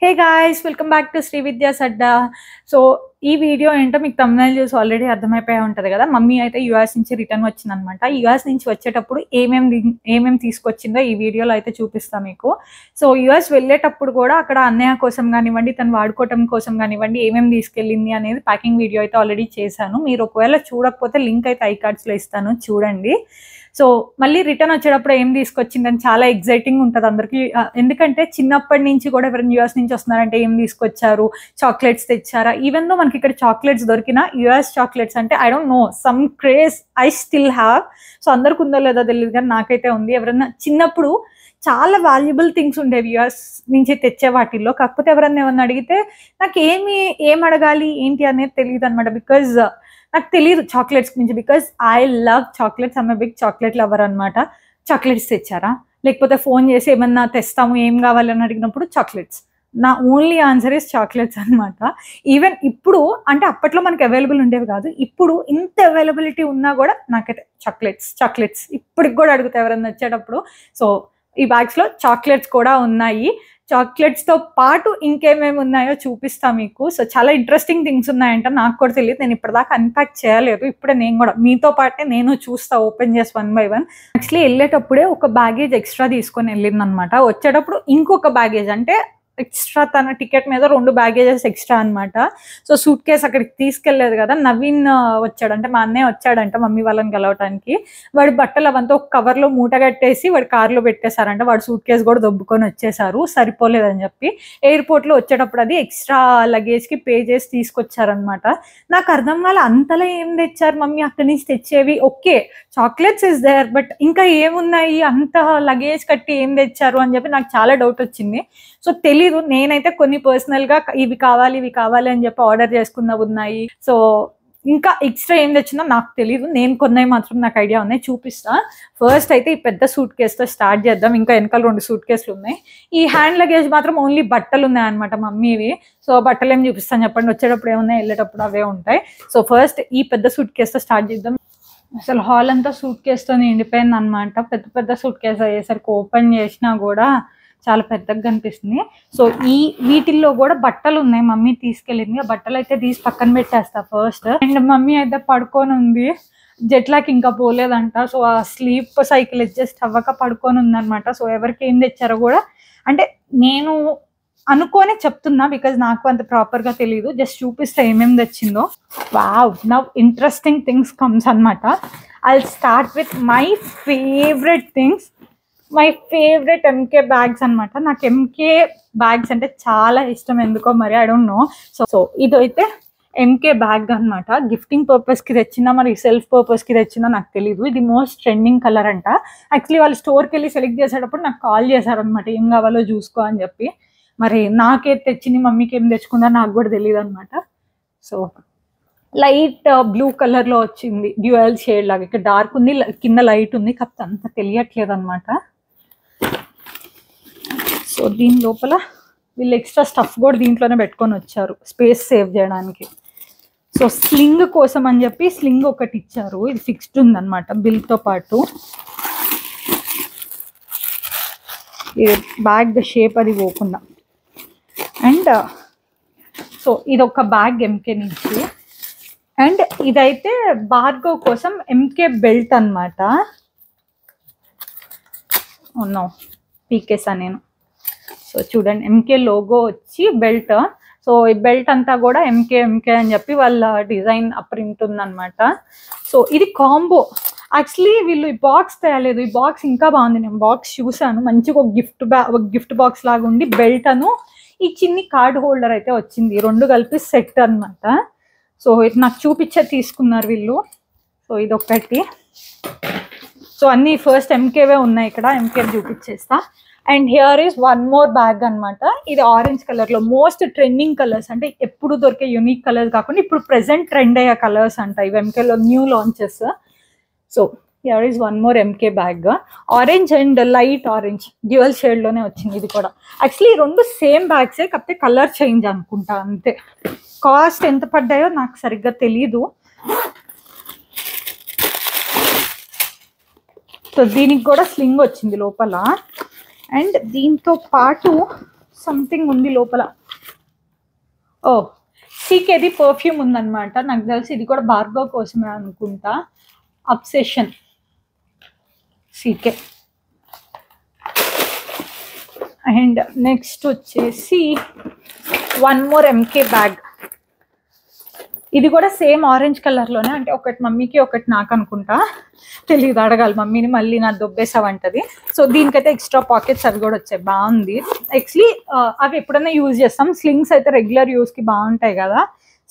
Hey guys, welcome back to Sri Vidya Sadda. So ఈ video ఏంటో మీకు thumbnail చూసి ఆల్రెడీ అర్థమైపోయి ఉంటది కదా. మమ్మీ అయితే యూఎస్ నుంచి రిటర్న్ వచ్చిందనమాట. యూఎస్ నుంచి వచ్చేటప్పుడు ఏమేం తీసుకొచ్చిందో ఈ వీడియోలో అయితే చూపిస్తా మీకు. సో యూఎస్ వెళ్ళేటప్పుడు కూడా అక్కడ అన్నయ్య కోసం కానివ్వండి, తను వాడుకోవటం కోసం కానివ్వండి ఏమేమి తీసుకెళ్ళింది అనేది ప్యాకింగ్ వీడియో అయితే ఆల్రెడీ చేశాను. మీరు ఒకవేళ చూడకపోతే లింక్ అయితే ఐ కార్డ్స్లో ఇస్తాను, చూడండి. సో మళ్ళీ రిటర్న్ వచ్చేటప్పుడు ఏం తీసుకొచ్చిందని చాలా ఎగ్జైటింగ్ ఉంటుంది అందరికి. ఎందుకంటే చిన్నప్పటి నుంచి కూడా ఎవరైనా యూఎస్ నుంచి వస్తున్నారంటే ఏం తీసుకొచ్చారు, చాక్లెట్స్ తెచ్చారా, ఈవెన్ దో మనకి ఇక్కడ చాక్లెట్స్ దొరికిన యూఎస్ చాక్లెట్స్ అంటే I don't no, some craze I still have. So అందరికి ఉందో లేదో తెలియదు కానీ నాకైతే ఉంది. ఎవరైనా చిన్నప్పుడు చాలా వాల్యుబుల్ థింగ్స్ ఉండేవి యూఎస్ నుంచి తెచ్చే వాటిల్లో. కాకపోతే ఎవరన్నా ఏమన్నా అడిగితే నాకు ఏం అడగాలి ఏంటి అనేది తెలియదు అనమాట. బికాజ్ నాకు తెలియదు చాక్లెట్స్ గురించి. Because I love chocolates, I'm big chocolate lover అనమాట. చాక్లెట్స్ తెచ్చారా, లేకపోతే ఫోన్ చేసి ఏమన్నా తెస్తాము ఏం కావాలని అడిగినప్పుడు చాక్లెట్స్. నా ఓన్లీ ఆన్సర్ ఇస్ చాక్లెట్స్ అనమాట. ఈవెన్ ఇప్పుడు అంటే అప్పట్లో మనకి అవైలబుల్ ఉండేవి కాదు, ఇప్పుడు ఇంత అవైలబిలిటీ ఉన్నా కూడా నాకైతే చాక్లెట్స్ ఇప్పటికి కూడా అడుగుతా ఎవరన్నా వచ్చేటప్పుడు. సో ఈ బ్యాగ్స్లో చాక్లెట్స్ కూడా ఉన్నాయి. చాక్లెట్స్తో పాటు ఇంకేమేమి ఉన్నాయో చూపిస్తా మీకు. సో చాలా ఇంట్రెస్టింగ్ థింగ్స్ ఉన్నాయంట, నాకు కూడా తెలియదు. నేను ఇప్పటిదాకా అన్పాక్ చేయలేదు. ఇప్పుడే నేను కూడా మీతో పాటే నేను చూస్తా, ఓపెన్ చేసి 1 by 1. యాక్చువల్లీ వెళ్ళేటప్పుడే ఒక బ్యాగేజ్ ఎక్స్ట్రా తీసుకొని వెళ్ళింది అనమాట. వచ్చేటప్పుడు ఇంకొక బ్యాగేజ్ అంటే ఎక్స్ట్రా, తన టికెట్ మీద 2 బ్యాగేజెస్ ఎక్స్ట్రా అనమాట. సో సూట్ కేస్ అక్కడికి తీసుకెళ్లేదు కదా. నవీన్ వచ్చాడంటే, మా అన్నయ్య వచ్చాడంట మమ్మీ వాళ్ళని కలవటానికి. వాడి బట్టలు అవంతా ఒక కవర్లో మూట కట్టేసి వాడి కార్లో పెట్టేశారంట. వాడు సూట్ కేస్ కూడా దొబ్బుకొని వచ్చేసారు, సరిపోలేదని చెప్పి. ఎయిర్పోర్ట్లో వచ్చేటప్పుడు అది ఎక్స్ట్రా లగేజ్కి పే చేసి తీసుకొచ్చారనమాట. నాకు అర్థం కాలే అంతలా ఏం తెచ్చారు మమ్మీ అక్కడి నుంచి తెచ్చేవి. Okay chocolates is there, but ఇంకా ఏమున్నాయి అంత లగేజ్ కట్టి ఏం తెచ్చారు అని చెప్పి నాకు చాలా డౌట్ వచ్చింది. సో తెలీదు. నేనైతే కొన్ని పర్సనల్గా ఇవి కావాలి అని చెప్పి ఆర్డర్ చేసుకున్నవి ఉన్నాయి. సో ఇంకా ఎక్స్ట్రా ఏం తెచ్చిందో నాకు తెలియదు. నేను కొన్నవి మాత్రం నాకు ఐడియా ఉన్నాయి, చూపిస్తా. ఫస్ట్ అయితే ఈ పెద్ద సూట్ కేసుతో స్టార్ట్ చేద్దాం. ఇంకా వెనకాల 2 సూట్ కేసులు ఉన్నాయి. ఈ హ్యాండ్ లగేజ్ మాత్రం ఓన్లీ బట్టలు ఉన్నాయన్నమాట మమ్మీవి. సో బట్టలు ఏం చూపిస్తాను చెప్పండి, వచ్చేటప్పుడు ఏమున్నాయి వెళ్ళేటప్పుడు అవే ఉంటాయి. సో ఫస్ట్ ఈ పెద్ద సూట్ కేసుతో స్టార్ట్ చేద్దాం. అసలు హాల్ అంతా సూట్ కేసుతో నిండిపోయింది అనమాట. పెద్ద సూట్ కేసు అయ్యేసరికి ఓపెన్ చేసినా కూడా చాలా పెద్దగా కనిపిస్తుంది. సో వీటిల్లో కూడా బట్టలు ఉన్నాయి, మమ్మీ తీసుకెళ్ళింది. ఆ బట్టలు అయితే తీసి పక్కన పెట్టేస్తా ఫస్ట్. అండ్ మమ్మీ అయితే పడుకొని ఉంది, జెట్లాకి ఇంకా పోలేదంట. సో ఆ స్లీప్ సైకిల్ అడ్జస్ట్ అవ్వక పడుకొని ఉందనమాట. సో ఎవరికి ఏం తెచ్చారో కూడా అంటే నేను అనుకోనే చెప్తున్నా, బికాజ్ నాకు అంత ప్రాపర్గా తెలియదు. జస్ట్ చూపిస్తే ఏమేమి తెచ్చిందో. Wow, now interesting things comes అనమాట. I start with my favourite things. My favourite MK bags అనమాట. నాకు ఎంకే బ్యాగ్స్ అంటే చాలా ఇష్టం ఎందుకో మరి, ఐ డోంట్ నో. సో ఇదైతే ఎంకే బ్యాగ్ అనమాట. గిఫ్టింగ్ పర్పస్కి తెచ్చిందా మరి సెల్ఫ్ పర్పస్కి తెచ్చిందా నాకు తెలీదు. ఇది మోస్ట్ ట్రెండింగ్ కలర్ అంట. యాక్చువల్లీ వాళ్ళు స్టోర్కి వెళ్ళి సెలెక్ట్ చేసేటప్పుడు నాకు కాల్ చేశారనమాట, ఏం కావాలో చూసుకో అని చెప్పి. మరి నాకే తెచ్చింది, మమ్మీకి ఏం తెచ్చుకుందా నాకు కూడా తెలియదు అనమాట. సో లైట్ బ్లూ కలర్లో వచ్చింది, డ్యూయల్ షేడ్ లాగా. ఇక్కడ డార్క్ ఉంది, కింద లైట్ ఉంది, కాకపోతే అంత తెలియట్లేదు అనమాట. సో దీని లోపల వీళ్ళు ఎక్స్ట్రా స్టఫ్ కూడా దీంట్లోనే పెట్టుకొని వచ్చారు, స్పేస్ సేవ్ చేయడానికి. సో స్లింగ్ కోసం అని చెప్పి స్లింగ్ ఒకటి ఇచ్చారు. ఇది ఫిక్స్డ్ ఉందన్నమాట బిల్తో పాటు. ఇది బ్యాగ్ షేప్ అది పోకుండా. అండ్ సో ఇది ఒక బ్యాగ్ ఎంకే నుంచి. అండ్ ఇదైతే భార్గవ్ కోసం ఎంకే బెల్ట్ అనమాట. ఉన్నో పీకేసా నేను. సో చూడండి, ఎంకే లోగో వచ్చి బెల్ట్. సో ఈ బెల్ట్ అంతా కూడా ఎంకే అని చెప్పి వాళ్ళ డిజైన్ ప్రింట్ ఉందన్నమాట. సో ఇది కాంబో. యాక్చువల్లీ వీళ్ళు ఈ బాక్స్ తేయలేదు, ఈ బాక్స్ ఇంకా బాగుంది. నేను బాక్స్ చూసాను, మంచిగా ఒక గిఫ్ట్ బాక్స్ లాగా ఉండి బెల్ట్ అను ఈ చిన్ని కార్డ్ హోల్డర్ అయితే వచ్చింది. 2 కలిపి సెట్ అనమాట. సో ఇది నాకు చూపించే తీసుకున్నారు వీళ్ళు. సో ఇదొకటి. సో అన్నీ ఫస్ట్ ఎంకేవే ఉన్నాయి ఇక్కడ, ఎంకే చూపించేస్తా. And here is 1 more bag అనమాట. ఇది ఆరెంజ్ కలర్లో మోస్ట్ ట్రెండింగ్ కలర్స్, అంటే ఎప్పుడు దొరికే యూనిక్ కలర్స్ కాకుండా ఇప్పుడు ప్రెసెంట్ ట్రెండ్ అయ్యే కలర్స్ అంట ఇవి, ఎంకేలో new launches. So here is 1 more MK bag. Orange and light orange dual షేడ్లోనే వచ్చింది ఇది కూడా. యాక్చువల్లీ 2 సేమ్ బ్యాగ్సే, కాకపోతే కలర్ చేంజ్ అనుకుంటా అంతే. కాస్ట్ ఎంత పడ్డాయో నాకు సరిగ్గా తెలీదు. సో దీనికి కూడా స్లింగ్ వచ్చింది లోపల. అండ్ దీంతో పాటు సంథింగ్ ఉంది లోపల. ఓ సీకేది పర్ఫ్యూమ్ ఉందన్నమాట. నాకు తెలిసి ఇది కూడా భార్గవ్ కోసమే అనుకుంటా. Obsession CK. అండ్ నెక్స్ట్ వచ్చేసి వన్ మోర్ ఎంకే బ్యాగ్. ఇది కూడా సేమ్ ఆరెంజ్ కలర్లోనే, అంటే ఒకటి మమ్మీకి ఒకటి నాకు అనుకుంటా, తెలియదు, అడగాలి మమ్మీని, మళ్ళీ నా దొబ్బేసావంటది. సో దీనికైతే ఎక్స్ట్రా పాకెట్స్ అవి కూడా వచ్చాయి. బాగుంది యాక్చువల్లీ. అవి ఎప్పుడైనా యూజ్ చేస్తాం. స్లింగ్స్ అయితే రెగ్యులర్ యూస్కి బాగుంటాయి కదా.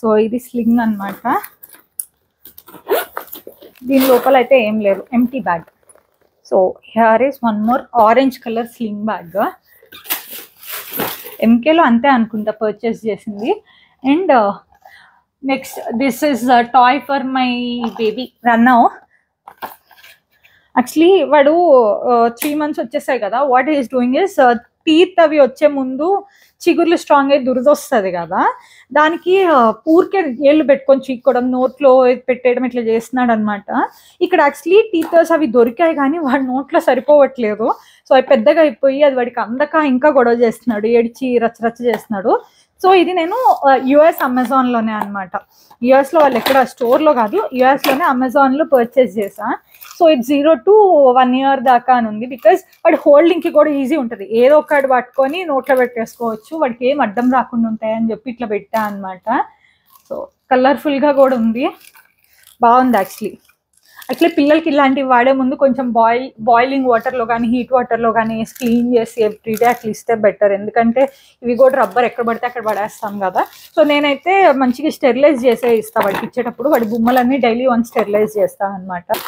సో ఇది స్లింగ్ అనమాట. దీని లోపల అయితే ఏం లేదు, empty bag. So here is one more orange colour sling bag. ఎంకేలో అంతే అనుకుంటా పర్చేస్ చేసింది. And next this is toy for my baby రన్నవ్. యాక్చువల్లీ వాడు 3 months వచ్చేసాయి కదా. What is doing is, teeth అవి వచ్చే ముందు చిగుర్లు స్ట్రాంగ్ అయ్యి దురదొస్తుంది కదా, దానికి ఊరికే ఏళ్ళు పెట్టుకొని చీక్కోవడం, నోట్లో పెట్టేయడం ఇట్లా చేస్తున్నాడు అనమాట. ఇక్కడ యాక్చువల్లీ టీతర్స్ అవి దొరికాయి కానీ వాడి నోట్లో సరిపోవట్లేదు. సో అవి పెద్దగా అయిపోయి అది వాడికి అందక ఇంకా గొడవ చేస్తున్నాడు, ఏడిచి రచ్చరచ్చ చేస్తున్నాడు. సో ఇది నేను యుఎస్ అమెజాన్లోనే అనమాట. యుఎస్లో వాళ్ళు ఎక్కడ స్టోర్లో కాదు, యుఎస్లోనే అమెజాన్లో పర్చేస్ చేసా. సో ఇది 0 to 1 year దాకా అని ఉంది. బికాజ్ వాడి హోల్డింగ్కి కూడా ఈజీ ఉంటుంది, ఏదో ఒకటి పట్టుకొని నోట్లో పెట్టేసుకోవచ్చు, వాడికి ఏం అడ్డం రాకుండా ఉంటాయని చెప్పి ఇట్లా పెట్టా అనమాట. సో కలర్ఫుల్గా కూడా ఉంది, బాగుంది యాక్చువల్లీ. పిల్లలకి ఇలాంటివి వాడే ముందు కొంచెం బాయిలింగ్ వాటర్లో కానీ హీట్ వాటర్లో కానీ క్లీన్ చేసి ఎవ్రీడే అట్లా ఇస్తే బెటర్. ఎందుకంటే ఇవి కూడా రబ్బర్ ఎక్కడ పడితే అక్కడ పడేస్తాం కదా. సో నేనైతే మంచిగా స్టెరిలైజ్ చేసే ఇస్తాను వాడికి ఇచ్చేటప్పుడు. వాడి బొమ్మలన్నీ డైలీ వన్స్ స్టెరిలైజ్ చేస్తాను అనమాట.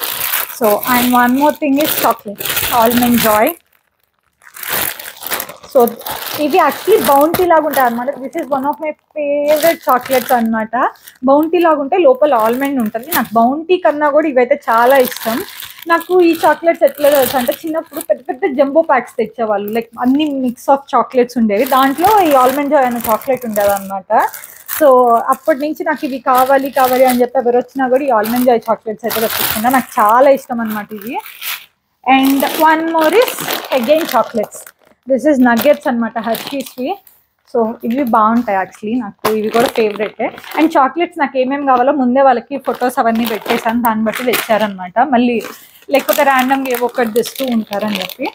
So and one more thing is chocolate, almond Joy. So ఇది యాక్చువల్లీ బౌంటీ లాగా ఉంటుంది అనమాట. This is one of my favourite chocolates అనమాట. బౌంటీ లాగా ఉంటే లోపల ఆల్మండ్ ఉంటుంది. నాకు బౌంటీ కన్నా కూడా ఇవైతే చాలా ఇష్టం. నాకు ఈ చాక్లెట్స్ ఎట్లా తెలుసు అంటే, చిన్నప్పుడు పెద్ద పెద్ద జంబో ప్యాక్స్ తెచ్చేవాళ్ళు, లైక్ అన్ని మిక్స్ ఆఫ్ చాక్లెట్స్ ఉండేవి, దాంట్లో ఈ ఆల్మండ్ జాయ్ అనే చాక్లెట్ ఉండేది అనమాట. సో అప్పటి నుంచి నాకు ఇవి కావాలి అని చెప్పి ఎవరు వచ్చినా కూడా ఈ ఆల్మండ్ జాయ్ చాక్లెట్స్ అయితే తెప్పించుకుంటా. నాకు చాలా ఇష్టం అనమాట ఇవి. And one more is again chocolates. This is nuggets అనమాట, హర్షీస్వి. సో ఇవి బాగుంటాయి యాక్చువల్లీ, నాకు ఇవి కూడా ఫేవరెటే. అండ్ చాక్లెట్స్ నాకు ఏమేమి కావాలో ముందే వాళ్ళకి ఫొటోస్ అవన్నీ పెట్టేశాను, దాన్ని బట్టి తెచ్చారనమాట. మళ్ళీ లేకపోతే ర్యాండమ్గా ఏవో ఒకటి తెస్తూ ఉంటారని చెప్పి.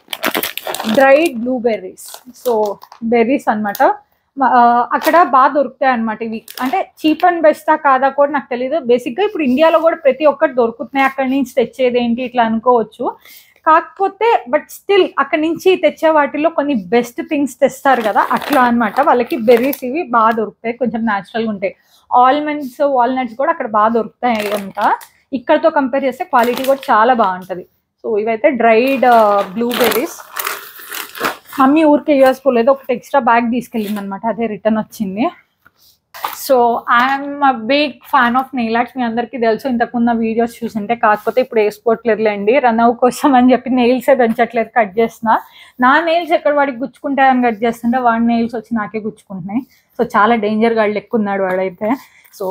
డ్రైడ్ బ్లూబెర్రీస్, సో బెర్రీస్ అనమాట. అక్కడ బాగా దొరుకుతాయి అనమాట ఇవి. అంటే చీప్ అండ్ బెస్టా కాదా కూడా నాకు తెలీదు. బేసిక్గా ఇప్పుడు ఇండియాలో కూడా ప్రతి ఒక్కటి దొరుకుతున్నాయి, అక్కడి నుంచి తెచ్చేది ఏంటి ఇట్లా అనుకోవచ్చు. కాకపోతే బట్ స్టిల్ అక్కడి నుంచి తెచ్చే వాటిల్లో కొన్ని బెస్ట్ థింగ్స్ తెస్తారు కదా, అట్లా అనమాట. వాళ్ళకి బెర్రీస్ ఇవి బాగా దొరుకుతాయి, కొంచెం న్యాచురల్గా ఉంటాయి. ఆల్మండ్స్, వాల్నట్స్ కూడా అక్కడ బాగా దొరుకుతాయి అంట. ఇక్కడతో కంపేర్ చేస్తే క్వాలిటీ కూడా చాలా బాగుంటుంది. సో ఇవైతే డ్రైడ్ బ్లూబెర్రీస్. మమ్మీ ఊరికే యూఎస్ పోలేదు, ఒకటి ఎక్స్ట్రా బ్యాగ్ తీసుకెళ్ళింది అనమాట, అదే రిటర్న్ వచ్చింది. So I'm a big fan of nail arts. మీ అందరికీ తెలుసు, ఇంతకుముందు వీడియోస్ చూసింటే. కాకపోతే ఇప్పుడు వేసుకోవట్లేదులేండి, రన్నవ్ కోసం అని చెప్పి నెయిల్సే పెంచట్లేదు, కట్ చేస్తున్నా. నా నెయిల్స్ ఎక్కడ వాడికి గుచ్చుకుంటాయని కట్ చేస్తుంటే వాడి నెయిల్స్ వచ్చి నాకే గుచ్చుకుంటున్నాయి. సో చాలా డేంజర్ గాళ్ళు ఎక్కున్నాడు వాడైతే. సో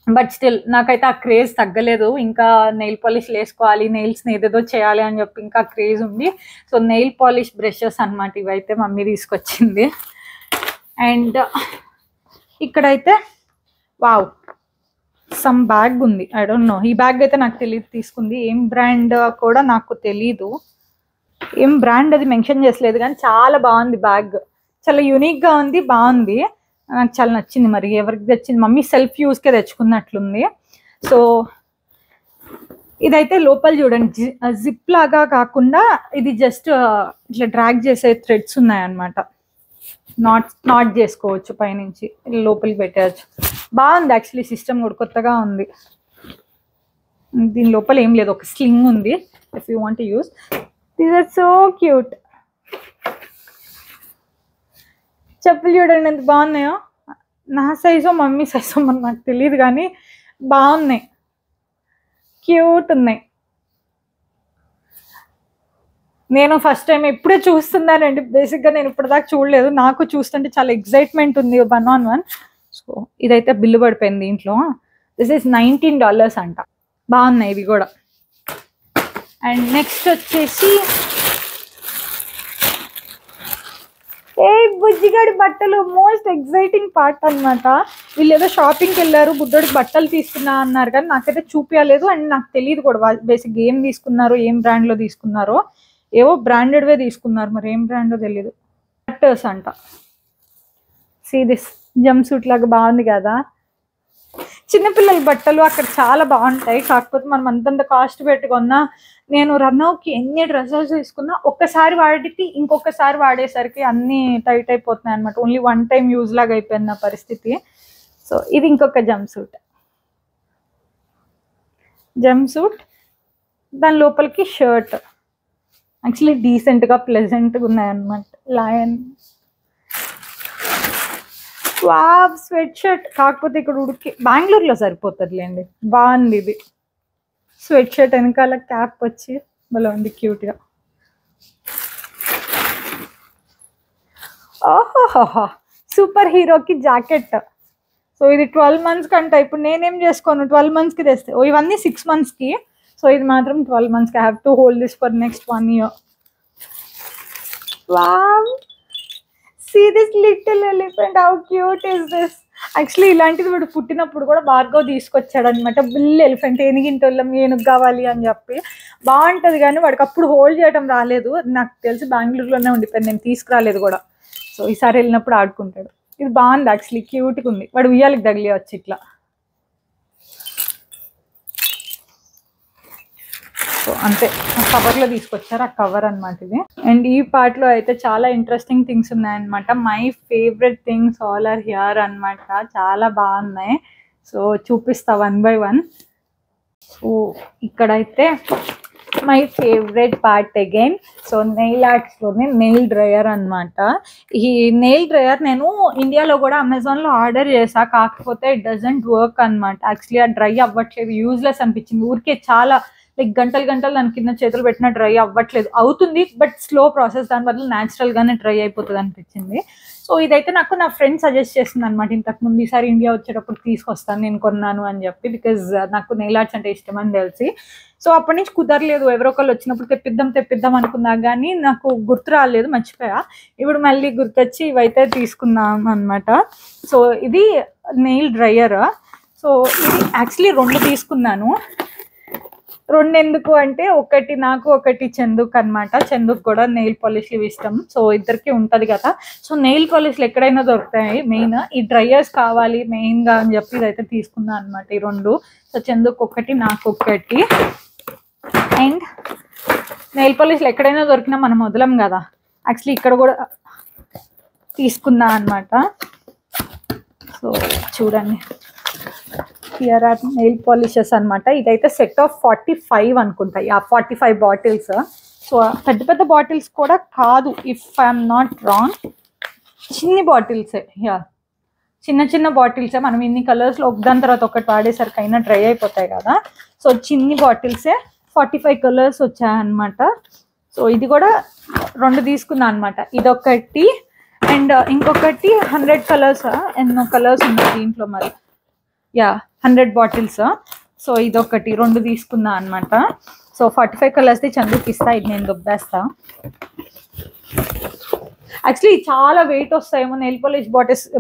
బట్ స్టిల్ నాకైతే ఆ క్రేజ్ తగ్గలేదు. ఇంకా నెయిల్ పాలిష్ వేసుకోవాలి, నెయిల్స్ని ఏదేదో చేయాలి అని చెప్పి ఇంకా క్రేజ్ ఉంది. సో నెయిల్ పాలిష్ బ్రషెస్ అనమాట ఇవైతే మమ్మీ తీసుకొచ్చింది. అండ్ ఇక్కడైతే వావ్ సమ్ బ్యాగ్ ఉంది, ఐ డోంట్ నో. ఈ బ్యాగ్ అయితే నాకు తెలియదు తీసుకుంది, ఏం బ్రాండ్ కూడా నాకు తెలీదు. ఏం బ్రాండ్ అది మెన్షన్ చేసలేదు కానీ చాలా బాగుంది బ్యాగ్, చాలా యూనిక్గా ఉంది, బాగుంది, నాకు చాలా నచ్చింది. మరి ఎవరికి తెచ్చింది, మమ్మీ సెల్ఫ్ యూస్కే తెచ్చుకున్నట్లుంది. సో ఇదైతే లోపల చూడండి, జిప్ లాగా కాకుండా ఇది జస్ట్ ఇట్లా డ్రాగ్ చేసే థ్రెడ్స్ ఉన్నాయన్నమాట. నాట్ చేసుకోవచ్చు, పైనుంచి లోపలికి పెట్టవచ్చు. బాగుంది యాక్చువల్లీ, సిస్టమ్ కూడా కొత్తగా ఉంది. దీని లోపల ఏం లేదు, ఒక స్లింగ్ ఉంది if you want to use. These are so cute. చెప్పులు చూడండి ఎంత బాగున్నాయో. నా సైజో మమ్మీ సైజో మరి నాకు తెలియదు కానీ బాగున్నాయి, క్యూట్ ఉన్నాయి. నేను ఫస్ట్ టైం ఇప్పుడే చూస్తున్నానండి, బేసిక్గా నేను ఇప్పటిదాకా చూడలేదు. నాకు చూస్తుంటే చాలా ఎక్సైట్మెంట్ ఉంది, 1-on-1. సో ఇదైతే బిల్లు పడిపోయింది దీంట్లో. దిస్ ఈస్ $19 అంట. బాగున్నాయి ఇవి కూడా. అండ్ నెక్స్ట్ వచ్చేసి బుజ్జిగాడి బట్టలు మోస్ట్ ఎక్సైటింగ్ పార్ట్ అనమాట. వీళ్ళు ఏదో షాపింగ్కి వెళ్ళారు, బుద్ధోడికి బట్టలు తీసుకున్నా అన్నారు, కానీ నాకైతే చూపించలేదు అండ్ నాకు తెలియదు కూడా బేసిక్గా ఏం తీసుకున్నారో, ఏం బ్రాండ్లో తీసుకున్నారో. ఏవో బ్రాండెడ్వే తీసుకున్నారు, మరి ఏం బ్రాండో తెలియదు. కట్టర్స్ అంట. సీ దిస్ జంప్ సూట్ లాగా బాగుంది కదా. చిన్నపిల్లల బట్టలు అక్కడ చాలా బాగుంటాయి, కాకపోతే మనం అంతంత కాస్ట్ పెట్టుకున్నా. నేను రన్నౌకి ఎన్ని డ్రెస్సెస్ తీసుకున్నా ఒక్కసారి వాడికి ఇంకొకసారి వాడేసరికి అన్నీ టైట్ అయిపోతున్నాయి అనమాట. ఓన్లీ వన్ టైం యూజ్ లాగా అయిపోయింది నా పరిస్థితి. సో ఇది ఇంకొక జంప్ సూట్. దాని లోపలికి షర్ట్ యాక్చువల్లీ డీసెంట్గా ప్లెజెంట్గా ఉన్నాయన్నమాట. లయన్ వావ్ స్వెట్ షర్ట్, కాకపోతే ఇక్కడ ఉడికి బెంగళూరులో సరిపోతుందిలేండి. బాగుంది ఇది స్వెట్ షర్ట్, వెనకాల క్యాప్ వచ్చి భలే ఉంది క్యూట్గా. ఓహోహోహో సూపర్ హీరోకి జాకెట్. సో ఇది 12 months కంట. ఇప్పుడు నేనేం చేసుకోను, 12 monthsకి తెస్తే ఇవన్నీ 6 monthsకి. సో ఇది మాత్రం 12 monthsకి. I have to hold this for next 1 year. Wow see this little elephant, how cute is this. Actually ఇలాంటిది వాడు పుట్టినప్పుడు కూడా భార్గవ్ తీసుకొచ్చాడు అనమాట. బిల్ ఎలిఫెంట్, ఏనుగింటోళ్ళం ఏనుగు కావాలి అని చెప్పి. బాగుంటుంది కానీ వాడికి అప్పుడు హోల్డ్ చేయడం రాలేదు. నాకు తెలిసి బెంగళూరులోనే ఉండిపోయింది, నేను తీసుకురాలేదు కూడా. సో ఈసారి వెళ్ళినప్పుడు ఆడుకుంటాడు. ఇది బాగుంది యాక్చువల్లీ, క్యూట్గా ఉంది. వాడు ఉయ్యాలకి తగిలియచ్చు ఇట్లా. సో అంతే, కవర్లో తీసుకొచ్చారు, ఆ కవర్ అనమాట ఇది. అండ్ ఈ పార్ట్లో అయితే చాలా ఇంట్రెస్టింగ్ థింగ్స్ ఉన్నాయన్నమాట. My favourite things all are here అనమాట. చాలా బాగున్నాయి. సో చూపిస్తా 1 by 1. సో ఇక్కడైతే my favourite part again. So nail ఆర్ట్స్లోనే నెయిల్ డ్రయర్ అనమాట. ఈ నెయిల్ డ్రయర్ నేను ఇండియాలో కూడా అమెజాన్లో ఆర్డర్ చేసా, కాకపోతే ఇట్ డజంట్ వర్క్ అనమాట. యాక్చువల్లీ ఆ డ్రై అవ్వట్లేదు, యూజ్లెస్ అనిపించింది. ఊరికే చాలా లైక్ గంటలు దాని కింద చేతులు పెట్టినా డ్రై అవ్వట్లేదు. అవుతుంది బట్ స్లో ప్రాసెస్, దాని బదులు న్యాచురల్గానే డ్రై అయిపోతుంది అనిపించింది. సో ఇదైతే నాకు నా ఫ్రెండ్ సజెస్ట్ చేసింది అనమాట. ఇంతకుముందు ఈసారి ఇండియా వచ్చేటప్పుడు తీసుకొస్తాను, నేను కొన్నాను అని చెప్పి. బికాజ్ నాకు నెయిల్ ఆర్ట్స్ అంటే ఇష్టం అని తెలిసి. సో అప్పటి నుంచి కుదరలేదు. ఎవరో ఒకళ్ళు వచ్చినప్పుడు తెప్పిద్దాం అనుకున్నా కానీ నాకు గుర్తు రాలేదు, మర్చిపోయా. ఇప్పుడు మళ్ళీ గుర్తొచ్చి ఇవైతే తీసుకున్నాం అనమాట. సో ఇది నెయిల్ డ్రయర్. సో ఇది యాక్చువల్లీ 2 తీసుకున్నాను. 2 ఎందుకు అంటే, ఒకటి నాకు, ఒకటి చందుకు అనమాట. చందుకు కూడా నెయిల్ పాలిష్లు ఇష్టం, సో ఇద్దరికి ఉంటుంది కదా. సో నెయిల్ పాలిష్లు ఎక్కడైనా దొరుకుతాయి. మెయిన్ ఈ డ్రయర్స్ కావాలి మెయిన్గా అని చెప్పి ఇదైతే తీసుకున్నాను అనమాట, ఈ 2. సో చందుకు ఒకటి, నాకు ఒకటి. అండ్ నెయిల్ పాలిష్లు ఎక్కడైనా దొరికినా మనం వదలం కదా. యాక్చువల్లీ ఇక్కడ కూడా తీసుకున్నా అనమాట. సో చూడండి, హియర్ ఆర్ నెయిల్ పాలిషెస్ అనమాట. ఇదైతే సెట్ ఆఫ్ 45 అనుకుంటా. 45 బాటిల్స్. సో పెద్ద బాటిల్స్ కూడా కాదు, ఇఫ్ ఐఎమ్ నాట్ రాంగ్. చిన్ని బాటిల్సే, చిన్న బాటిల్సే. మనం ఇన్ని కలర్స్లో ఒకదాని తర్వాత ఒకటి వాడేసరికి అయినా డ్రై అయిపోతాయి కదా. సో చిన్ని బాటిల్సే 45 కలర్స్ వచ్చాయన్నమాట. సో ఇది కూడా 2 తీసుకున్నా అనమాట. ఇదొకటి అండ్ ఇంకొకటి 100 కలర్స్. ఎన్నో కలర్స్ ఉన్నాయి దీంట్లో మరి. 100 బాటిల్స్. సో ఇదొకటి 2 తీసుకున్నా అనమాట. సో 45 కలర్స్ది చందుకి ఇస్తా, ఇది నేను దొబ్బేస్తా. యాక్చువల్లీ చాలా వెయిట్ వస్తాయేమో nail polish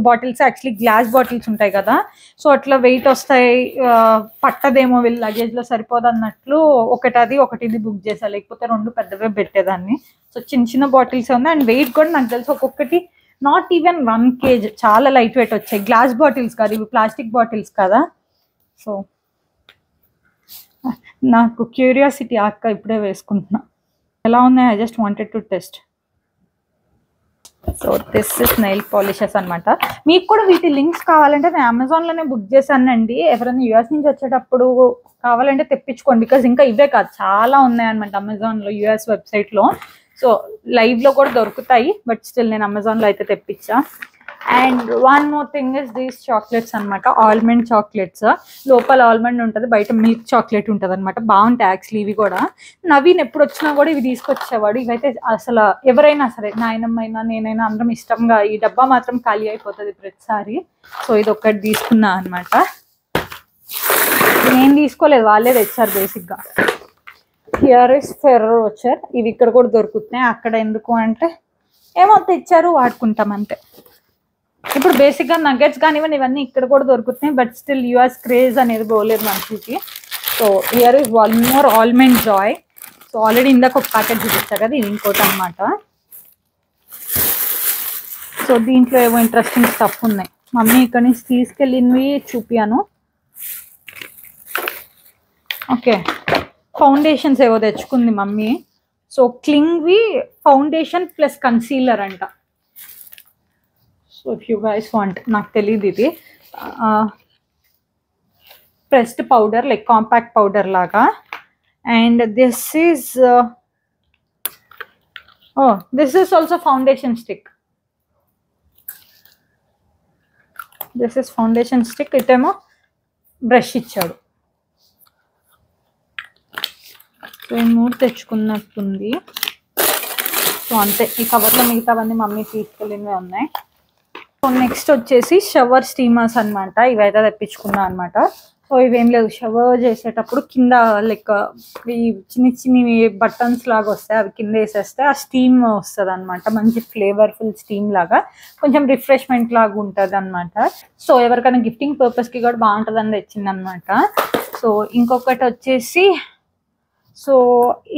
bottles. Actually glass bottles ఉంటాయి కదా, సో అట్లా వెయిట్ వస్తాయి, పట్టదేమో వీళ్ళు లగేజ్లో సరిపోదు అన్నట్లు ఒకటి ఇది బుక్ చేసా. లేకపోతే 2 పెద్దవే పెట్టేదాన్ని. సో చిన్న బాటిల్స్ ఉన్నాయి. అండ్ వెయిట్ కూడా నాకు తెలుసు ఒక్కొక్కటి నాట్ ఈవెన్ 1 kg. చాలా లైట్ వెయిట్ వచ్చాయి. గ్లాస్ బాటిల్స్ కాదు, ఇవి ప్లాస్టిక్ బాటిల్స్ కదా. సో నాకు క్యూరియాసిటీ, అక్క ఇప్పుడే వేసుకుంటున్నా ఎలా ఉన్నాయి. I just wanted to test. So this is nail polishes అనమాట. మీకు కూడా వీటి లింక్స్ కావాలంటే నేను అమెజాన్లోనే బుక్ చేశానండి. ఎవరైనా యూఎస్ నుంచి వచ్చేటప్పుడు కావాలంటే తెప్పించుకోండి. బికాజ్ ఇంకా ఇవే కాదు, చాలా ఉన్నాయన్నమాట అమెజాన్లో, యూఎస్ వెబ్సైట్లో. సో లైవ్లో కూడా దొరుకుతాయి, బట్ స్టిల్ నేను అమెజాన్లో అయితే తెప్పించా. And 1 more thing is these chocolates అనమాట. Almond chocolates. లోపల ఆల్మండ్ ఉంటుంది, బయట మిల్క్ చాక్లెట్ ఉంటుంది అనమాట. బాగుంటాయి యాక్చువల్లీ ఇవి కూడా. నవీన్ ఎప్పుడు వచ్చినా కూడా ఇవి తీసుకొచ్చేవాడు. ఇవైతే అసలు ఎవరైనా సరే, నాయనమ్మైనా నేనైనా అందరం ఇష్టంగా, ఈ డబ్బా మాత్రం ఖాళీ అయిపోతుంది ప్రతిసారి. సో ఇది ఒకటి తీసుకున్నా అనమాట. నేను తీసుకోలేదు, వాళ్ళే తెచ్చారు బేసిక్గా. Here is ferro Rocher. ఇవి ఇక్కడ కూడా దొరుకుతున్నాయి, అక్కడ ఎందుకు అంటే ఏమో తెచ్చారు వాడుకుంటాం అంతే. ఇప్పుడు బేసిక్గా నగెట్స్ కానివ్వండి ఇవన్నీ ఇక్కడ కూడా దొరుకుతున్నాయి, బట్ స్టిల్ యూఎస్ క్రేజ్ అనేది పోలేదు మనుషులకి. So here is one more almond Joy. So already ఇందాక ఒక ప్యాకెట్ చూపిస్తారు కదా, ఇది ఇంకోటి అనమాట. సో దీంట్లో ఏవో ఇంట్రెస్టింగ్ స్టఫ్ ఉన్నాయి. మమ్మీ ఇక్కడ నుంచి తీసుకెళ్ళినవి చూపియాను. ఓకే, ఫౌండేషన్స్ ఏవో తెచ్చుకుంది మమ్మీ. సో క్లింగ్వి ఫౌండేషన్ ప్లస్ కన్సీలర్ అంట. So if you guys want, నాకు తెలియదు ఇది pressed powder like compact powder లాగా. And this is this is also foundation stick. This is foundation stick. ఇటేమో బ్రష్ ఇచ్చాడు. సో ఈ 3 తెచ్చుకున్నట్టుంది. సో అంతే, ఈ కవర్లో మిగతావన్నీ మమ్మీ తీసుకెళ్ళినవి ఉన్నాయి. సో నెక్స్ట్ వచ్చేసి షవర్ స్టీమర్స్ అనమాట. ఇవైతే తెప్పించుకున్నా అనమాట. సో ఇవేం లేదు, షవర్ చేసేటప్పుడు కింద లైక్ ఈ చిన్ని బటన్స్ లాగా వస్తాయి, అవి కింద వేసేస్తే ఆ స్టీమ్ వస్తుంది అనమాట. మంచి ఫ్లేవర్ఫుల్ స్టీమ్ లాగా, కొంచెం రిఫ్రెష్మెంట్ లాగా ఉంటుంది అనమాట. సో ఎవరికైనా గిఫ్టింగ్ పర్పస్కి కూడా బాగుంటుందని తెచ్చింది అనమాట. సో ఇంకొకటి వచ్చేసి, సో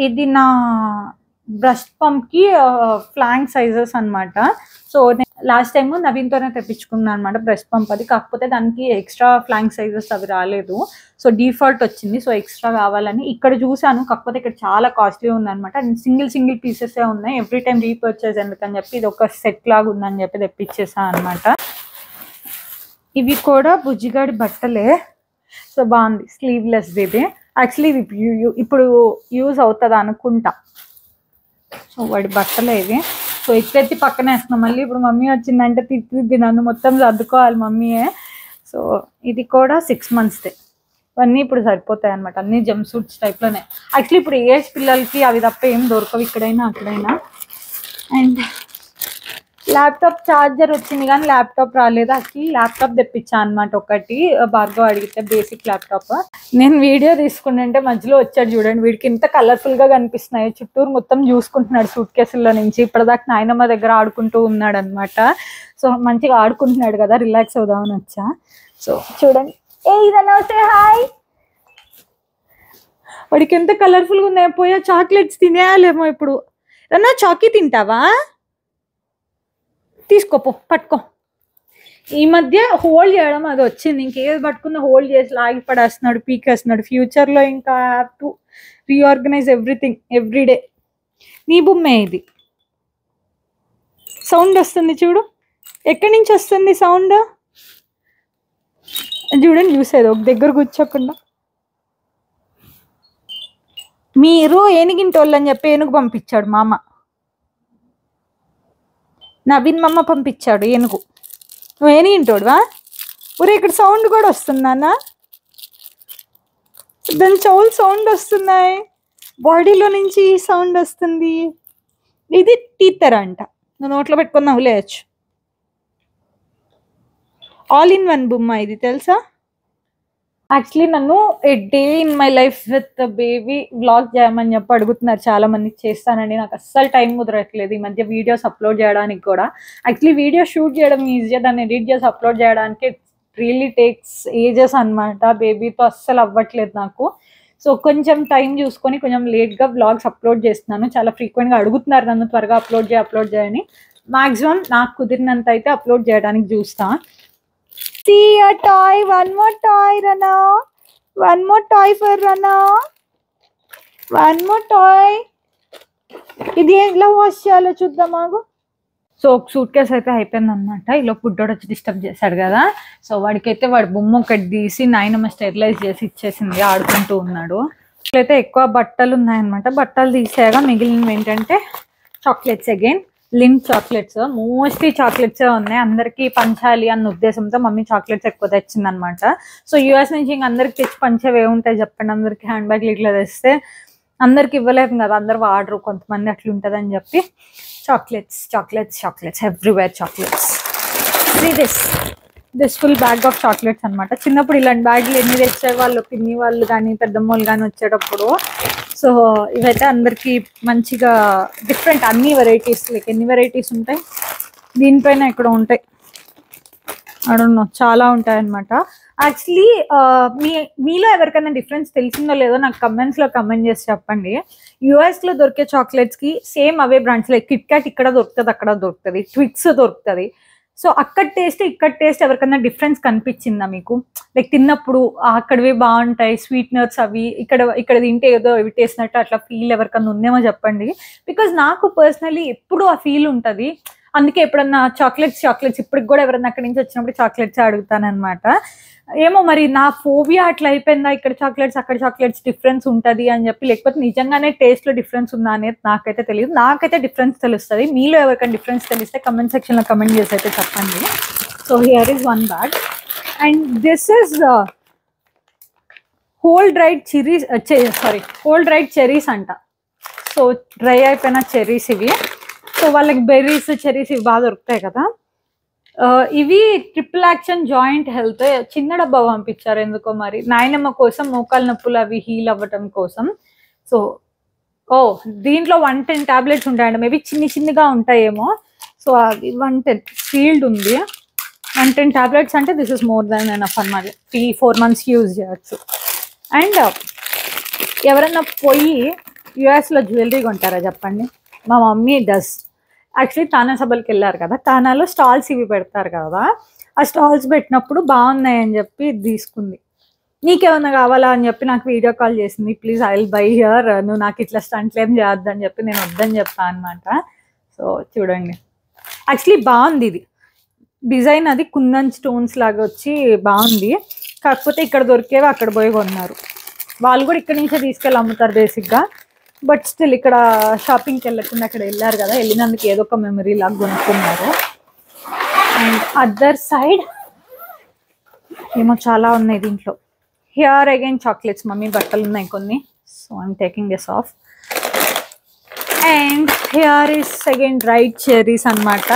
ఇది నా బ్రష్ పంప్కి ఫ్లాంక్ సైజెస్ అనమాట. సో లాస్ట్ టైము నవీన్తోనే తెప్పించుకున్నాను అనమాట బ్రష్ పంప్ అది. కాకపోతే దానికి ఎక్స్ట్రా ఫ్లాంక్ సైజెస్ అవి రాలేదు. సో డిఫాల్ట్ వచ్చింది. సో ఎక్స్ట్రా కావాలని ఇక్కడ చూసాను, కాకపోతే ఇక్కడ చాలా కాస్ట్లీ ఉందనమాట. సింగిల్ పీసెసే ఉన్నాయి. ఎవ్రీ టైం రీపర్చేజ్ ఎందుకని చెప్పి ఇది ఒక సెట్ లాగా ఉందని చెప్పి తెప్పించేసాను అనమాట. ఇవి కూడా బుజ్జిగాడి బట్టలే. సో బాగుంది, స్లీవ్లెస్ ఇది. యాక్చువల్లీ ఇప్పుడు యూజ్ అవుతుంది అనుకుంటా. సో వాడి బట్టలే ఇవి. సో ఇట్లెత్తి పక్కన వేస్తున్నాం. మళ్ళీ ఇప్పుడు మమ్మీ వచ్చిందంటే తిట్టిద్ది నన్ను, మొత్తం సర్దుకోవాలి మమ్మీయే. సో ఇది కూడా 6 monthsదే. ఇవన్నీ ఇప్పుడు సరిపోతాయి అనమాట. అన్ని జంప్ సూట్స్ టైప్లోనే. యాక్చువల్లీ ఇప్పుడు ఏజ్ పిల్లలకి అవి తప్ప ఏం దొరకవు ఇక్కడైనా అక్కడైనా. అండ్ ల్యాప్టాప్ ఛార్జర్ వచ్చింది కానీ ల్యాప్టాప్ రాలేదు. యాక్చువల్లీ ల్యాప్టాప్ తెప్పించాను అనమాట ఒకటి, భార్గవ్ అడిగితే బేసిక్ ల్యాప్టాప్. నేను వీడియో తీసుకుంటుంటే మధ్యలో వచ్చాడు చూడండి. వీడికి ఇంత కలర్ఫుల్గా కనిపిస్తున్నాయి. చుట్టూరు మొత్తం చూసుకుంటున్నాడు సూట్ కేసుల్లో నుంచి. ఇప్పటిదాకా నాయనమ్మ దగ్గర ఆడుకుంటూ ఉన్నాడు అనమాట. సో మంచిగా ఆడుకుంటున్నాడు కదా, రిలాక్స్ అవుదామని వచ్చా. సో చూడండి, ఏ ఇదన్నా వస్తే హాయ్. వాడికి ఎంత కలర్ఫుల్గా ఉన్నాయో. పోయా చాక్లెట్స్ తినేయాలేమో ఇప్పుడు. రన్నా చాకీ తింటావా? తీసుకోపో, పట్టుకో. ఈ మధ్య హోల్డ్ చేయడం అది వచ్చింది. ఇంకేది పట్టుకున్న హోల్డ్ చేసి లాగి పడేస్తున్నాడు, పీకేస్తున్నాడు. ఫ్యూచర్లో ఇంకా have to reorganise everything everyday. నీ బొమ్మే ఇది. సౌండ్ వస్తుంది చూడు, ఎక్కడి నుంచి వస్తుంది సౌండ్ చూడండి. చూసేది ఒక దగ్గర కూర్చోకుండా. మీరు ఏనుగింటోళ్ళు అని చెప్పి ఏనుగు పంపించాడు మామ. నవీన్ మమ్మ పంపించాడు ఏనుగు. నువ్వు ఏనుగింటోడువా? ఊరే ఇక్కడ సౌండ్ కూడా వస్తుందన్నా. దాని చెవులు సౌండ్ వస్తున్నాయి, బాడీలో నుంచి సౌండ్ వస్తుంది. ఇది టీతర్ అంట, నువ్వు నోట్లో పెట్టుకొని నవ్వులేయచ్చు. ఆల్ ఇన్ వన్ బొమ్మ ఇది, తెలుసా? యాక్చువల్లీ నన్ను a day in my life with baby vlog చేయమని చెప్పి అడుగుతున్నారు చాలా మందికి. చేస్తానండి, నాకు అస్సలు టైం కుదరట్లేదు ఈ మధ్య వీడియోస్ అప్లోడ్ చేయడానికి కూడా. యాక్చువల్లీ వీడియో షూట్ చేయడం ఈజీగా, దాన్ని ఎడిట్ చేసి అప్లోడ్ చేయడానికి రియల్లీ టేక్స్ ఏజెస్ అనమాట. బేబీతో అస్సలు అవ్వట్లేదు నాకు. సో కొంచెం టైం చూసుకొని కొంచెం లేట్గా వ్లాగ్స్ అప్లోడ్ చేస్తున్నాను. చాలా ఫ్రీక్వెంట్గా అడుగుతున్నారు నన్ను త్వరగా అప్లోడ్ చేయని. మ్యాక్సిమం నాకు కుదిరినంత అయితే అప్లోడ్ చేయడానికి చూస్తాను. See a toy, one more toy, Rana. One more toy for Rana. One more toy. ఇది ఎలా వాష్ చేయాలో చూద్దాం ఆగు. సో ఒక సూట్ కేసు అయితే అయిపోయింది అనమాట. ఇలా పుట్టోడు వచ్చి డిస్టర్బ్ చేశాడు కదా. సో వాడికైతే వాడి బొమ్మ ఒకటి తీసి నాయనమ్మ స్టెరిలైజ్ చేసి ఇచ్చేసింది, ఆడుకుంటూ ఉన్నాడు. ఇట్లయితే ఎక్కువ బట్టలు ఉన్నాయన్నమాట. బట్టలు తీసేయగా మిగిలినవి ఏంటంటే chocolates. Again link chocolates, mostly chocolates ఉన్నాయి. అందరికీ పంచాలి అన్న ఉద్దేశంతో మమ్మీ చాక్లెట్స్ ఎక్కువ తెచ్చింది అనమాట. సో యూఎస్ నుంచి ఇంక అందరికి తెచ్చి పంచేవి ఉంటాయి చెప్పండి. అందరికి హ్యాండ్ బ్యాగ్లు ఇట్లా తెస్తే అందరికి ఇవ్వలేము కదా, అందరు వాడరు, కొంతమంది అట్లా ఉంటుంది అని చెప్పి chocolates chocolates chocolates everywhere chocolates. This this full bag of chocolates అనమాట. చిన్నప్పుడు ఇలాంటి బ్యాగ్లు ఎన్ని తెచ్చే వాళ్ళు, పిన్ని వాళ్ళు కానీ పెద్దమ్మోళ్ళు కానీ వచ్చేటప్పుడు. సో ఇవైతే అందరికీ మంచిగా డిఫరెంట్ అన్ని వెరైటీస్, లైక్ ఎన్ని వెరైటీస్ ఉంటాయి దీనిపైన ఇక్కడ ఉంటాయి, అడుగున్నా చాలా ఉంటాయి అనమాట. యాక్చువల్లీ మీలో ఎవరికైనా డిఫరెన్స్ తెలిసిందో లేదో నాకు కమెంట్స్లో కమెంట్ చేసి చెప్పండి. యూఎస్లో దొరికే చాక్లెట్స్కి సేమ్ అవే బ్రాండ్స్, లైక్ కిట్ క్యాట్ ఇక్కడ దొరుకుతుంది, అక్కడ దొరుకుతుంది, ట్విక్స్ దొరుకుతుంది. సో అక్కడ టేస్ట్ ఇక్కడ టేస్ట్ ఎవరికైనా డిఫరెన్స్ కనిపించిందా మీకు? లైక్ తిన్నప్పుడు అక్కడవి బాగుంటాయి స్వీట్నర్స్, అవి ఇక్కడ తింటే ఏదో ఇవి టేస్ట్నట్టు అట్లా ఫీల్ ఎవరికన్నా ఉందేమో చెప్పండి. బికాజ్ నాకు పర్సనలీ ఎప్పుడు ఆ ఫీల్ ఉంటుంది. అందుకే ఎప్పుడన్నా చాక్లెట్స్ ఇప్పటికి కూడా ఎవరన్నా అక్కడి నుంచి వచ్చినప్పుడు చాక్లెట్స్ అడుగుతానమాట. ఏమో మరి నా ఫోబియా అట్లా అయిపోయిందా, ఇక్కడ చాక్లెట్స్ అక్కడ చాక్లెట్స్ డిఫరెన్స్ ఉంటుంది అని చెప్పి, లేకపోతే నిజంగానే టేస్ట్లో డిఫరెన్స్ ఉందా అనేది నాకైతే తెలియదు. నాకైతే డిఫరెన్స్ తెలుస్తుంది. మీలో ఎవరికైనా డిఫరెన్స్ తెలిస్తే కమెంట్ సెక్షన్లో కమెంట్ చేసి అయితే చెప్పండి. So here is one bag and this is whole dried cherries అంట. సో డ్రై అయిపోయిన చెరీస్ ఇవి. సో వాళ్ళకి బెర్రీస్ చెరీస్ ఇవి బాగా దొరుకుతాయి కదా. ఇవి ట్రిపుల్ యాక్షన్ జాయింట్ హెల్త్, చిన్న డబ్బా పంపించారు ఎందుకో మరి, నాయనమ్మ కోసం మోకాలు నొప్పులు అవి హీల్ అవ్వటం కోసం. సో దీంట్లో 110 టాబ్లెట్స్ ఉంటాయండి, మేబీ చిన్నగా ఉంటాయేమో. సో అవి 110 ఫీల్డ్ ఉంది. 110 టాబ్లెట్స్ అంటే this is more than enough అన్నమాట. 3-4 months యూజ్ చేయొచ్చు. అండ్ ఎవరన్నా పోయి యుఎస్లో జ్యువెలరీ కొంటారా చెప్పండి? మా మమ్మీ డస్. యాక్చువల్లీ తానా సభలకి వెళ్ళారు కదా, తానాలో స్టాల్స్ ఇవి పెడతారు కదా, ఆ స్టాల్స్ పెట్టినప్పుడు బాగున్నాయని చెప్పి తీసుకుంది. నీకేమన్నా కావాలా అని చెప్పి నాకు వీడియో కాల్ చేసింది. Please I will buy here, నువ్వు నాకు ఇట్లా స్టంట్లు ఏం చేయొద్దని చెప్పి నేను వద్దని చెప్పాను అనమాట. సో చూడండి, యాక్చువల్లీ బాగుంది ఇది డిజైన్, అది కుందన్ స్టోన్స్ లాగా వచ్చి బాగుంది. కాకపోతే ఇక్కడ దొరికేవి అక్కడ పోయి కొన్నారు. వాళ్ళు కూడా ఇక్కడ నుంచే తీసుకెళ్ళి అమ్ముతారు బేసిక్గా. బట్ స్టిల్ ఇక్కడ షాపింగ్కి వెళ్ళకుండా అక్కడ వెళ్ళారు కదా, వెళ్ళినందుకు ఏదో ఒక మెమరీ లాగా కొనుక్కున్నారు. అండ్ అదర్ సైడ్ ఏమో చాలా ఉన్నాయి దీంట్లో. హియర్ అగైన్ చాక్లెట్స్, మమ్మీ బట్టలు ఉన్నాయి కొన్ని. So I'm taking this of. And here is again dried cherries అనమాట.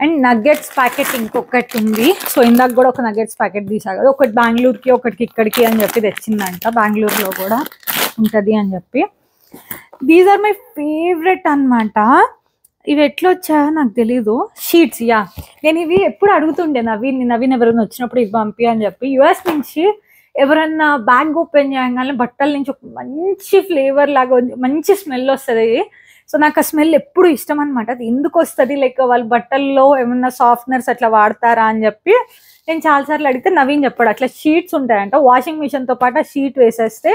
అండ్ నగ్గెట్స్ ప్యాకెట్ ఇంకొకటి ఉంది. సో ఇందాక కూడా ఒక నగ్గెట్స్ ప్యాకెట్ తీసా కదా, ఒకటి బెంగళూరుకి ఒకటికి ఇక్కడికి అని చెప్పి తెచ్చిందంట. బెంగళూరులో కూడా ఉంటుంది అని చెప్పి. దీస్ ఆర్ మై ఫేవరెట్ అనమాట. ఇవి ఎట్లా వచ్చాయో నాకు తెలీదు. షీట్స్, యా నేను ఇవి ఎప్పుడు అడుగుతుండే నవీన్ ఎవరైనా వచ్చినప్పుడు ఇవి పంపి అని చెప్పి. యుఎస్ నుంచి ఎవరన్నా బ్యాగ్ ఓపెన్ చేయగానే బట్టల నుంచి ఒక మంచి ఫ్లేవర్ లాగా మంచి స్మెల్ వస్తుంది. సో నాకు ఆ స్మెల్ ఎప్పుడు ఇష్టం అనమాట. అది ఎందుకు వస్తుంది, లైక్ వాళ్ళ బట్టల్లో ఏమన్నా సాఫ్ట్నర్స్ అట్లా వాడతారా అని చెప్పి నేను చాలాసార్లు అడిగితే నవీన్ చెప్పాడు అట్లా షీట్స్ ఉంటాయంట. వాషింగ్ మిషన్తో పాటు ఆ షీట్ వేసేస్తే,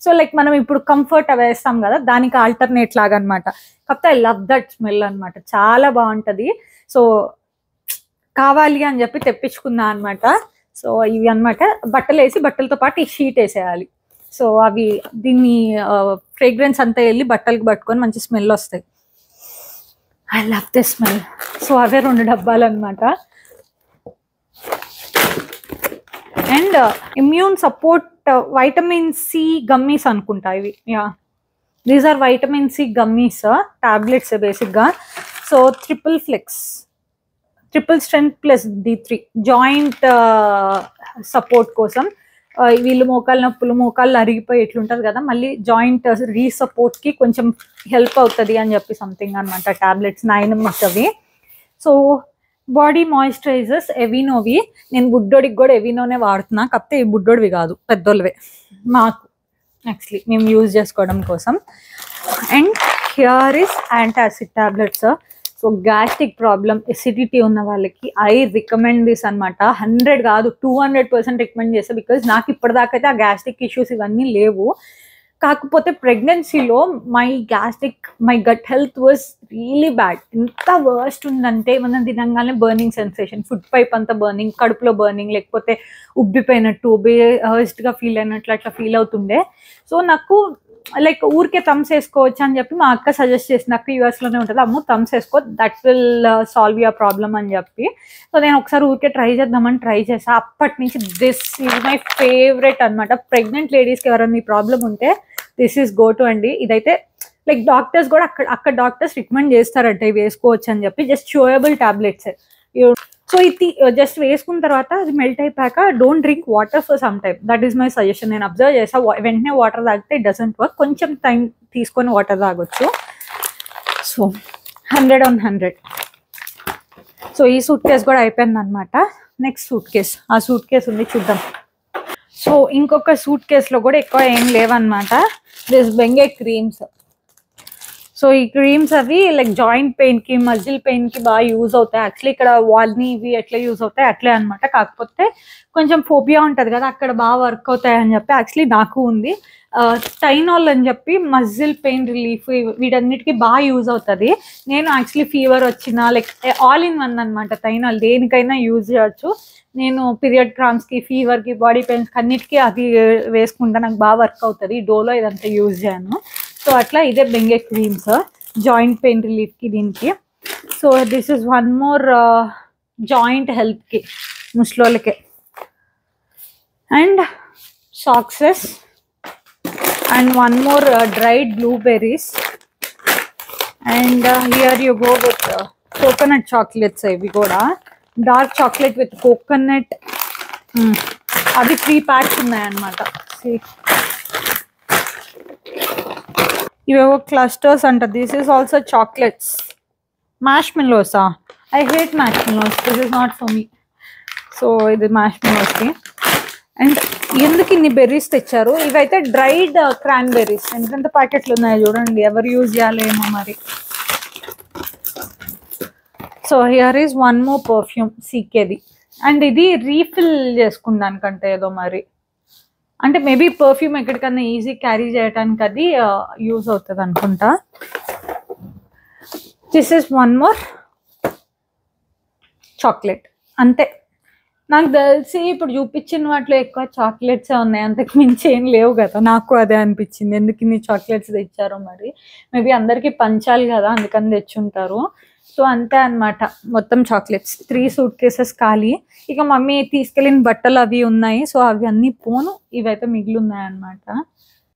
సో లైక్ మనం ఇప్పుడు కంఫర్ట్ వేస్తాం కదా, దానికి ఆల్టర్నేట్ లాగా అనమాట. కాకపోతే ఐ లవ్ దట్ స్మెల్ అనమాట, చాలా బాగుంటుంది. సో కావాలి అని చెప్పి తెప్పించుకున్నా అనమాట. సో ఇవి అనమాట, బట్టలు వేసి బట్టలతో పాటు ఈ షీట్ వేసేయాలి. సో అవి దీన్ని ఫ్రేగ్రెన్స్ అంతా వెళ్ళి బట్టలకి పట్టుకొని మంచి స్మెల్ వస్తాయి. I love this smell. So అవే 2 డబ్బాలు అనమాట. And immune support vitamin C gummies అనుకుంటా ఇవి. Yeah, these are vitamin C gummies tablets బేసిక్గా. So triple strength plus D3 joint support కోసం. వీళ్ళు మోకాళ్ళు అరిగిపోయి ఎట్లుంటుంది కదా, మళ్ళీ జాయింట్ రీసపోర్ట్కి కొంచెం హెల్ప్ అవుతుంది అని చెప్పి సంథింగ్ అనమాట. టాబ్లెట్స్ 9 months అవి. సో బాడీ మాయిశ్చరైజర్స్ ఎవినోవి. నేను బుడ్డోడికి కూడా ఎవినోనే వాడుతున్నా, కాకపోతే ఈ బుడ్డోడివి కాదు, పెద్దోళ్ళవే మాకు యాక్చువల్లీ మేము యూజ్ చేసుకోవడం కోసం. And here is antacid tablets. So gastric problem, acidity ఉన్న వాళ్ళకి ఐ రికమెండ్ దిస్ అనమాట. 100 కాదు 200% రికమెండ్ చేస్తా. బికాజ్ నాకు ఇప్పటిదాకా అయితే ఆ గ్యాస్ట్రిక్ ఇష్యూస్ ఇవన్నీ లేవు. కాకపోతే ప్రెగ్నెన్సీలో my gut health was really bad. ఎంత వర్స్ట్ ఉందంటే మనం తినంగానే బర్నింగ్ సెన్సేషన్, ఫుడ్ పైప్ అంతా బర్నింగ్, కడుపులో బర్నింగ్, లేకపోతే ఉబ్బిపోయినట్టు హర్స్ట్గా ఫీల్ అయినట్లు అట్లా ఫీల్ అవుతుండే. సో నాకు లైక్ ఊరికే థమ్స్ వేసుకోవచ్చు అని చెప్పి మా అక్క సజెస్ట్ చేసింది. అక్క యూఎస్లోనే ఉంటుంది, అమ్ము థమ్స్ వేసుకో, that will solve your problem అని చెప్పి. సో నేను ఒకసారి ఊరికే ట్రై చేద్దామని ట్రై చేసా. అప్పటి నుంచి దిస్ ఈజ్ మై ఫేవరెట్ అనమాట. ప్రెగ్నెంట్ లేడీస్కి ఎవరైనా ఈ ప్రాబ్లం ఉంటే దిస్ ఈస్ గో టు అండి. ఇదైతే లైక్ డాక్టర్స్ కూడా అక్కడ డాక్టర్స్ రికమెండ్ చేస్తారంట ఇవి వేసుకోవచ్చు అని చెప్పి. Just chewable tablets. సో ఇది జస్ట్ వేసుకున్న తర్వాత అది మెల్ట్ అయిపోయాక don't drink water for some time. That is my suggestion. నేను అబ్జర్వ్ చేసా, వెంటనే వాటర్ తాగితే ఇట్ డజంట్ వర్క్. కొంచెం టైం తీసుకొని వాటర్ తాగొచ్చు. So 100 on 100. సో ఈ సూట్ కేస్ కూడా అయిపోయింది అనమాట. నెక్స్ట్ సూట్ కేస్, ఆ సూట్ కేస్ ఉంది చూద్దాం. సో ఇంకొక సూట్ కేసులో కూడా ఎక్కువ ఏం లేవన్నమాట. This Bengay creams. సో ఈ క్రీమ్స్ అవి లైక్ జాయింట్ పెయిన్కి, మజిల్ పెయిన్కి బాగా యూజ్ అవుతాయి. యాక్చువల్లీ ఇక్కడ వాల్ని ఇవి ఎట్లా యూజ్ అవుతాయి అట్లే అనమాట. కాకపోతే కొంచెం ఫోబియా ఉంటుంది కదా, అక్కడ బాగా వర్క్ అవుతాయి అని చెప్పి యాక్చువల్లీ నాకు ఉంది. టైనాల్ అని చెప్పి మజిల్ పెయిన్ రిలీఫ్ వీటన్నిటికీ బాగా యూజ్ అవుతుంది. నేను యాక్చువల్లీ ఫీవర్ వచ్చినా లైక్ ఆల్ ఇన్ వన్ అనమాట. టైనాల్ దేనికైనా యూజ్ చేయొచ్చు. నేను పీరియడ్ క్రామ్స్కి, ఫీవర్కి, బాడీ పెయిన్స్కి అన్నిటికీ అది వేసుకుంటా, నాకు బాగా వర్క్ అవుతుంది. డోలో ఇదంతా యూజ్ చేయను. సో అట్లా ఇదే బెంగే క్రీమ్స్ జాయింట్ పెయిన్ రిలీఫ్కి దీనికి. So this is one more joint హెల్త్కి ముస్లోళ్ళకి. అండ్ socks and one more dried blueberries, and here you go with coconut chocolates. Ivi kuda dark chocolate with coconut. Avi 3 packs unnai annamata. See, ivevo clusters anta. This is also chocolates. Marshmallows. I hate marshmallows. This is not for me. So ఇది marshmallows ki. And ఎందుకు ఇన్ని berries తెచ్చారు? ఇవైతే dried cranberries. ఎంత ప్యాకెట్లు ఉన్నాయో చూడండి, ఎవరు యూజ్ చేయాలేమో మరి. So here is one more perfume, సీకేది. అండ్ ఇది రీఫిల్ చేసుకుంటానికంటే ఏదో మరి, అంటే మేబీ పర్ఫ్యూమ్ ఎక్కడికన్నా ఈజీ క్యారీ చేయడానికి అది యూజ్ అవుతుంది అనుకుంటా. This is one more chocolate. అంతే. నాకు తెలిసి ఇప్పుడు చూపించిన వాటిలో ఎక్కువ చాక్లెట్సే ఉన్నాయి, అంతకు మించి ఏం లేవు కదా. నాకు అదే అనిపించింది, ఎందుకు ఇన్ని చాక్లెట్స్ తెచ్చారో మరి. మేబీ అందరికీ పంచాలి కదా, అందుకని తెచ్చుంటారు. సో అంతే అనమాట, మొత్తం చాక్లెట్స్. 3 సూట్ కేసెస్ ఖాళీ. ఇక మమ్మీ తీసుకెళ్ళిన బట్టలు అవి ఉన్నాయి. సో అవి అన్నీ పోను, ఇవైతే మిగిలి ఉన్నాయి అనమాట.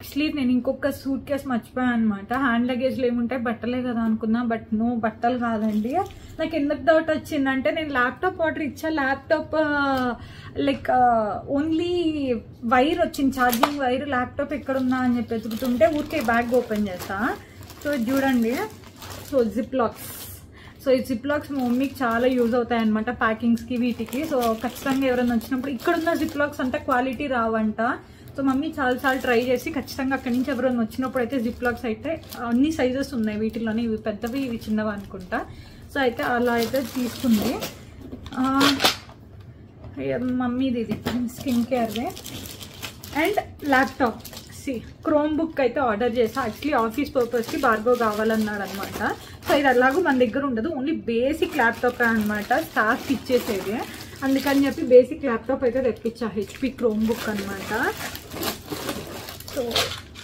యాక్చువల్లీ నేను ఇంకొక సూట్ కేస్ మర్చిపోయాను అనమాట. హ్యాండ్ లగేజ్లో ఏముంటాయి, బట్టలే కదా అనుకున్నా. బట్ నో, బట్టలు కాదండి. నాకు ఎందుకు డౌట్ వచ్చిందంటే, నేను ల్యాప్టాప్ ఆర్డర్ ఇచ్చా. ల్యాప్టాప్ లైక్ ఓన్లీ వైర్ వచ్చింది, ఛార్జింగ్ వైర్. ల్యాప్టాప్ ఎక్కడున్నా అని చెప్పి వెతుకుతుంటే ఊరికే బ్యాగ్ ఓపెన్ చేస్తా. సో చూడండి, సో జిప్ లాక్స్. సో ఈ జిప్ లాక్స్ మా మమ్మీకి చాలా యూజ్ అవుతాయి అనమాట, ప్యాకింగ్స్కి వీటికి. సో ఖచ్చితంగా ఎవరైనా వచ్చినప్పుడు, ఇక్కడున్న జిప్ లాక్స్ అంటే క్వాలిటీ రావంట. సో మమ్మీ చాలాసార్లు ట్రై చేసి ఖచ్చితంగా అక్కడి నుంచి ఎవరైనా వచ్చినప్పుడు అయితే జిప్ లాక్స్ అయితే అన్ని సైజెస్ ఉన్నాయి వీటిలోనే. ఇవి పెద్దవి, ఇవి చిన్నవి అనుకుంటా. సో అయితే అలా అయితే తీసుకుంది మమ్మీది. ఇది స్కిన్ కేర్దే. అండ్ ల్యాప్టాప్ క్రోమ్ బుక్ అయితే ఆర్డర్ చేసా. యాక్చువల్లీ ఆఫీస్ పర్పస్కి భార్గవ్ కావాలన్నాడు అనమాట. సో ఇది అలాగూ మన దగ్గర ఉండదు, ఓన్లీ బేసిక్ ల్యాప్టాప్ అనమాట, స్టాఫ్కి ఇచ్చేసేది. అందుకని చెప్పి బేసిక్ ల్యాప్టాప్ అయితే తెప్పించా, హెచ్పి క్రోమ్ బుక్ అనమాట. సో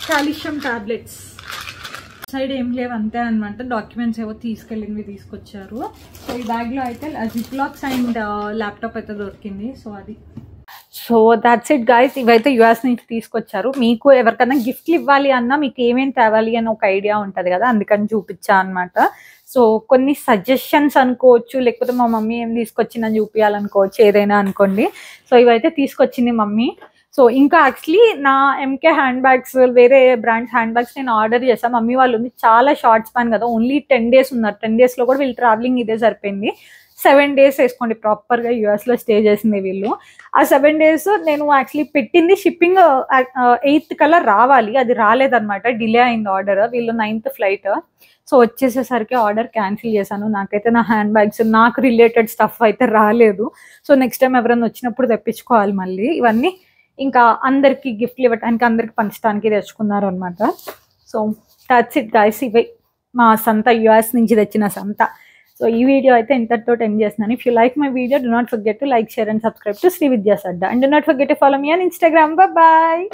కాల్షియం టాబ్లెట్స్ సైడ్ ఏం లేవు, అంతే అనమాట. డాక్యుమెంట్స్ ఏవో తీసుకెళ్ళినవి తీసుకొచ్చారు. సో ఈ బ్యాగ్లో అయితే జిప్ లాక్స్ అండ్ ల్యాప్టాప్ అయితే దొరికింది. సో అది. So that's it guys. ఇవైతే యుఎస్ నుంచి తీసుకొచ్చారు. మీకు ఎవరికైనా గిఫ్ట్లు ఇవ్వాలి అన్నా మీకు ఏమేమి తేవాలి అని ఒక ఐడియా ఉంటుంది కదా, అందుకని చూపించా అనమాట. సో కొన్ని సజెషన్స్ అనుకోవచ్చు, లేకపోతే మా మమ్మీ ఏం తీసుకొచ్చిందని చూపించాలనుకోవచ్చు, ఏదైనా అనుకోండి. సో ఇవైతే తీసుకొచ్చింది మమ్మీ. సో ఇంకా యాక్చువల్లీ నా ఎంకే హ్యాండ్ బ్యాగ్స్, వేరే బ్రాండ్స్ హ్యాండ్ బ్యాగ్స్ నేను ఆర్డర్ చేశాను. మమ్మీ వాళ్ళు ఉంది, చాలా షార్ట్ స్పాన్ కదా, ఓన్లీ 10 days ఉన్నారు. 10 daysలో కూడా వీళ్ళు ట్రావెలింగ్ ఇదే సరిపోయింది. 7 days వేసుకోండి ప్రాపర్గా, యూఎస్లో స్టే చేసింది వీళ్ళు. ఆ 7 days నేను యాక్చువల్లీ పెట్టింది షిప్పింగ్ 8th కల్లా రావాలి, అది రాలేదన్నమాట, డిలే అయింది ఆర్డర్. వీళ్ళు 9th ఫ్లైట్. సో వచ్చేసేసరికి ఆర్డర్ క్యాన్సిల్ చేశాను. నాకైతే నా హ్యాండ్ బ్యాగ్స్, నాకు రిలేటెడ్ స్టఫ్ అయితే రాలేదు. సో నెక్స్ట్ టైం ఎవరైనా వచ్చినప్పుడు తెప్పించుకోవాలి మళ్ళీ. ఇవన్నీ ఇంకా అందరికి గిఫ్ట్లు ఇవ్వడానికి, అందరికి పంచడానికి తెచ్చుకున్నారు అనమాట. So that's it guys. ఇవే మా సంత, యుఎస్ నుంచి తెచ్చిన సంత. సో ఈ వీడియో అయితే ఇంతటితో ఎండ్ చేస్తున్నాను. If you like my video, do not forget to like, share and subscribe to Sri Vidya Sadda, and do not forget to follow me on Instagram. Bye bye.